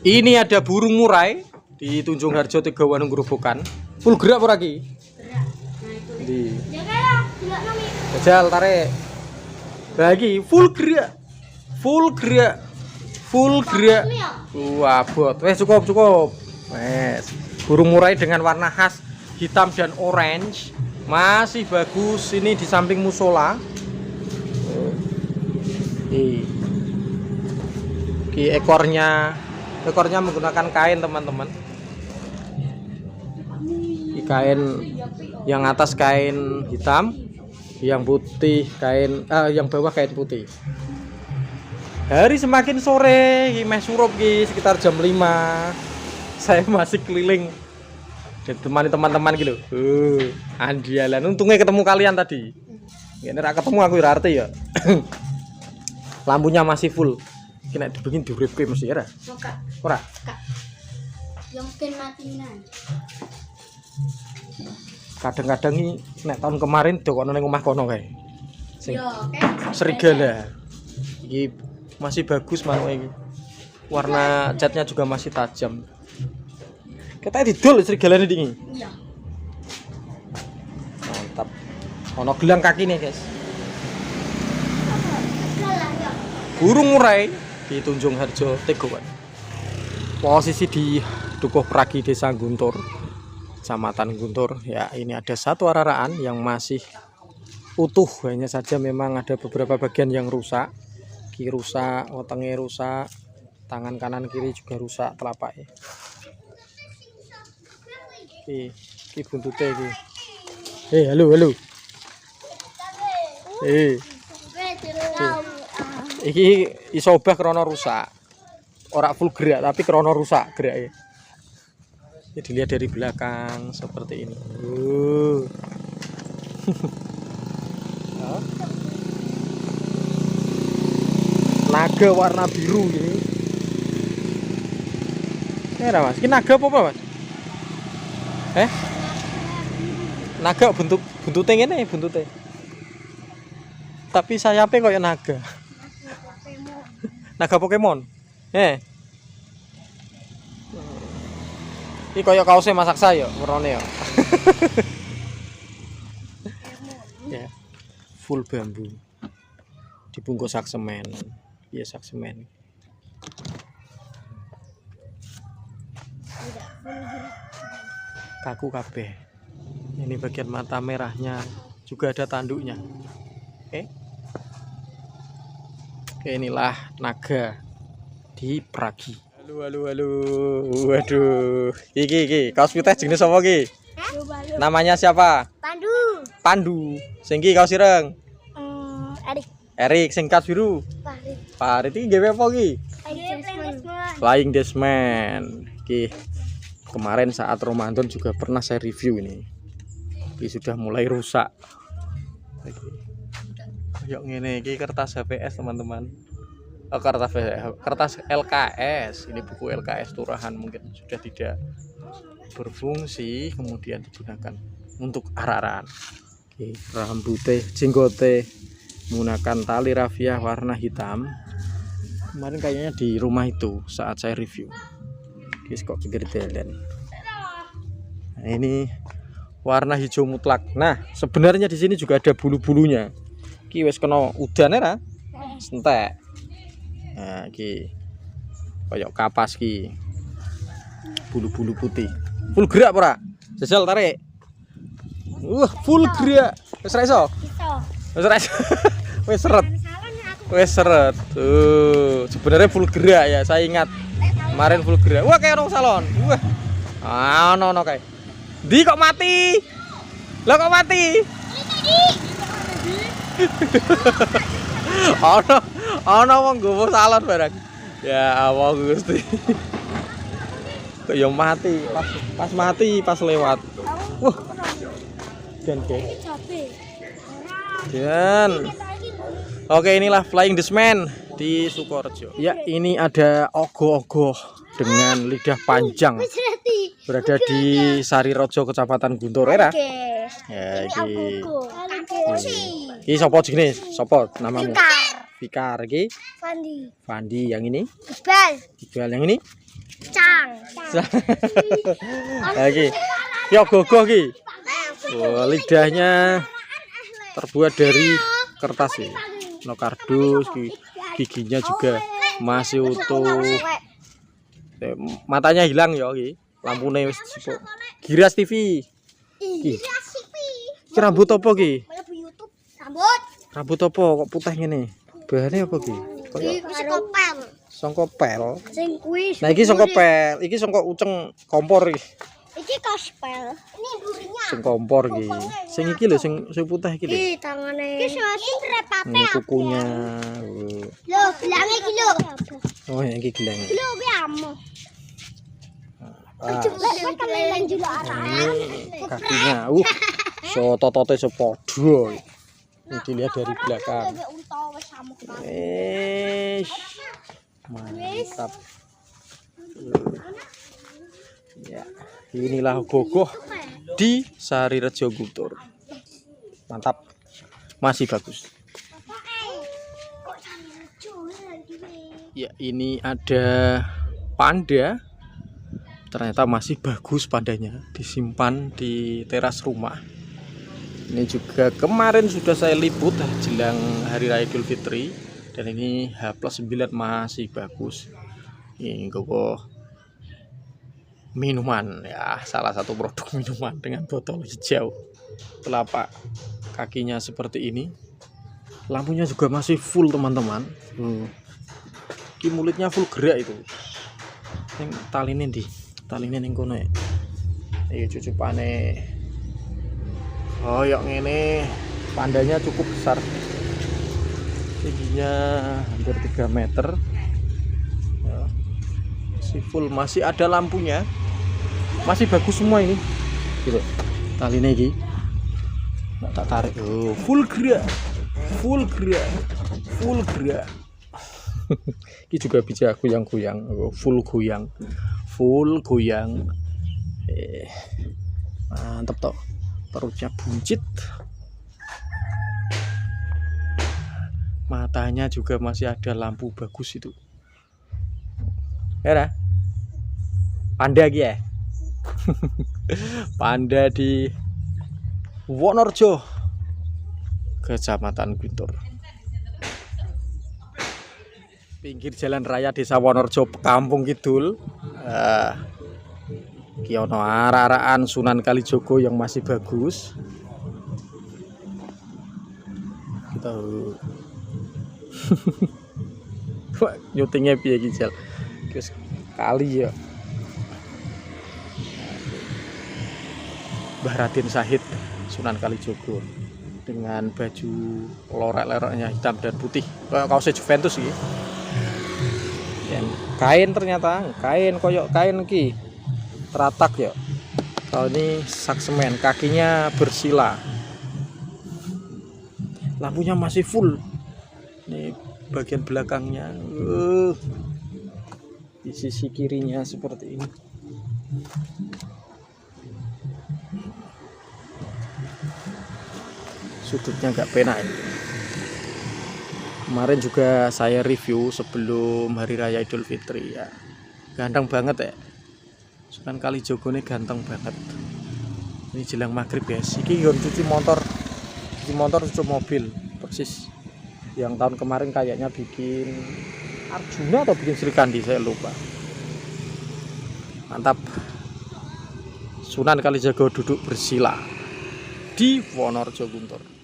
Ini ada burung murai di Tunjung Harjo Tegawanung Grobogan. Full gerak apa lagi? Gerak. Nah itu. Di. Jagalah, tidak nami. Jajal tarik. Lagi full gerak. Full gerak. Full gerak. Wah, bot. Wes cukup. Wes. Burung murai dengan warna khas hitam dan orange. Masih bagus. Ini di samping musola. Ekornya menggunakan kain, teman-teman. Kain yang atas kain hitam, yang putih yang bawah kain putih. Hari semakin sore, meh surup sekitar jam 5. Saya masih keliling dan temani teman-teman gitu. Andialan, untungnya ketemu kalian tadi. Ini rak ketemu aku arti ya. Lampunya masih full. Kena dibikin diuripe mesti ya. Ora. Yang mungkin matinan. Kadang-kadang ini nek tahun kemarin dokono ning omah kono kae. Sing Yo, serigala. Iki masih bagus manuke iki. Warna catnya juga masih tajam. Kita didol serigalane iki. Iya. Mantap. Ono gelang kaki nih, guys. Burung murai di Tunjung Harjo Tegawan. Posisi di Dukuh Pragi Desa Guntur, Kecamatan Guntur. Ya, ini ada satu araraan yang masih utuh. Hanya saja memang ada beberapa bagian yang rusak. Kiri rusak, wetenge rusak, tangan kanan kiri juga rusak telapaknya. Iki buntute iki. Halo. Iki iso obah krana rusak. Ora full gerak tapi krana rusak gerake. Ini dilihat dari belakang seperti ini. Naga warna biru ini. Ini Mas, ini naga apa Mas? Naga buntute ngene buntute. Tapi sayapnya kayak naga. Naga Pokemon. Ini kayak kaosnya masak saya warnane ya. Ya. Full bambu. Dibungkus sak semen. Iya sak semen. Kaku kabeh. Ini bagian mata merahnya, juga ada tanduknya. Oke, inilah naga di Pragi. Halo. Waduh. Iki. Kaos putih jenis apa iki? Namanya siapa? Pandu. Sing iki kaos ireng. Erik. Sing kaos biru. Farid iki gawe apa iki? Flying Dutchman. Iki kemarin saat Ramadan juga pernah saya review ini. Ini sudah mulai rusak. Kayak ngene iki kertas HPS, teman-teman. Kertas LKS. Ini buku LKS Turahan mungkin sudah tidak berfungsi, kemudian digunakan untuk arah-arahan. Oke, rambutnya, jenggote menggunakan tali rafiah warna hitam. Kemarin kayaknya di rumah itu saat saya review. Guys, kok pinggir jalan. Nah, ini warna hijau mutlak. Nah, sebenarnya di sini juga ada bulu-bulunya. Ki wis kena udan era. Entek. Nah, iki koyok kapas ki. Bulu-bulu putih. Full gerak ora? Jajal tarik. Full gerak. Wis ra iso? Wis seret. Tuh, sebenarnya full gerak ya, saya ingat. Kemarin full gerak. Wah, kayak orang salon. Wah. Ono kayak. Di kok mati? Lah kok mati? Ono wong nggowo salon barang. Ya Allah Gusti. Kok yang mati pas mati pas lewat. Wah. Dan oke, inilah Flying Dutchman di Sukorejo. Ya, ini ada ogoh-ogoh dengan lidah panjang. Berada di Sarirejo, Kecamatan Guntur era. Ya, iki sapa jenenge? Sapa namamu? Fikar iki. Fandi. Yang ini? Iqbal yang ini? Cang. Lagi. Yo gogoh ki. Oh, lidahnya terbuat dari kertas sih. No kardus, giginya juga masih utuh. Matanya hilang ya ki. Lampune wis sipuk. Giras TV. Ki. Ki rambut apa ki? Rambut. Rambut apa kok putih ngene? Bahane apa ki? Kopel. Songko pel. Sing kuwi. Nah iki songko pel, iki songko uceng kompor iki. Iki kospel. Ini durinya. Sing kompor iki. Sing iki lho sing putih iki lho. Iki tangane. Iki sing repate. Kukunya. Lho, gelange iki lho. Oh, yang iki gelang. Lho kuwi amo. Ah, Keleleng juga ini kakinya. So totote sepodo. Ini dilihat dari belakang. Mantap. Ya, inilah gogoh di Sarirejo Guntur. Mantap. Masih bagus. Ya, ini ada panda. Ternyata masih bagus pandanya, disimpan di teras rumah. Ini juga kemarin sudah saya liput jelang Hari Raya Idul Fitri, dan ini H+9 masih bagus. Ini gogoh minuman ya, salah satu produk minuman dengan botol hijau. Telapak kakinya seperti ini. Lampunya juga masih full teman-teman. Ki mulutnya full gerak itu. Yang taline di taline ning kono ya. Ayo cucupane. Oh, yang ini pandanya cukup besar. Tingginya hampir 3 meter. Ya. Masih full, masih ada lampunya. Masih bagus semua ini. Gitu. Taline iki. Nggak tak tarik. Oh, full gerak. Full gerak. Full gerak. Ini juga bisa goyang-goyang. Oh, full goyang. Full goyang. Mantap toh. Perutnya buncit. Matanya juga masih ada lampu bagus itu. Ya, panda lagi ya. Panda di Wonorejo, Kecamatan Guntur. Pinggir jalan raya Desa Wonorejo, Kampung Kidul. Kiono arah-arahan Sunan Kalijogo yang masih bagus. Kita nyutingnya piye iki, Jal? Terus kali ya. Mbah Raden Syahid Sunan Kalijogo dengan baju lorek-loroknya hitam dan putih. Kaosnya Juventus iki. Kain ternyata, kain koyok kain iki. Teratak ya. Kalau ini saksemen, kakinya bersila. Lampunya masih full. Ini bagian belakangnya. Di sisi kirinya seperti ini. Sudutnya nggak penak ini. Kemarin juga saya review sebelum Hari Raya Idul Fitri ya. Ganteng banget ya. Sunan Kalijogo ini ganteng banget. Ini jelang maghrib ya. Iki yon cuci motor, cuci mobil persis. Yang tahun kemarin kayaknya bikin Arjuna atau bikin Srikandi, saya lupa. Mantap. Sunan Kalijogo duduk bersila di Wonorejo Guntur.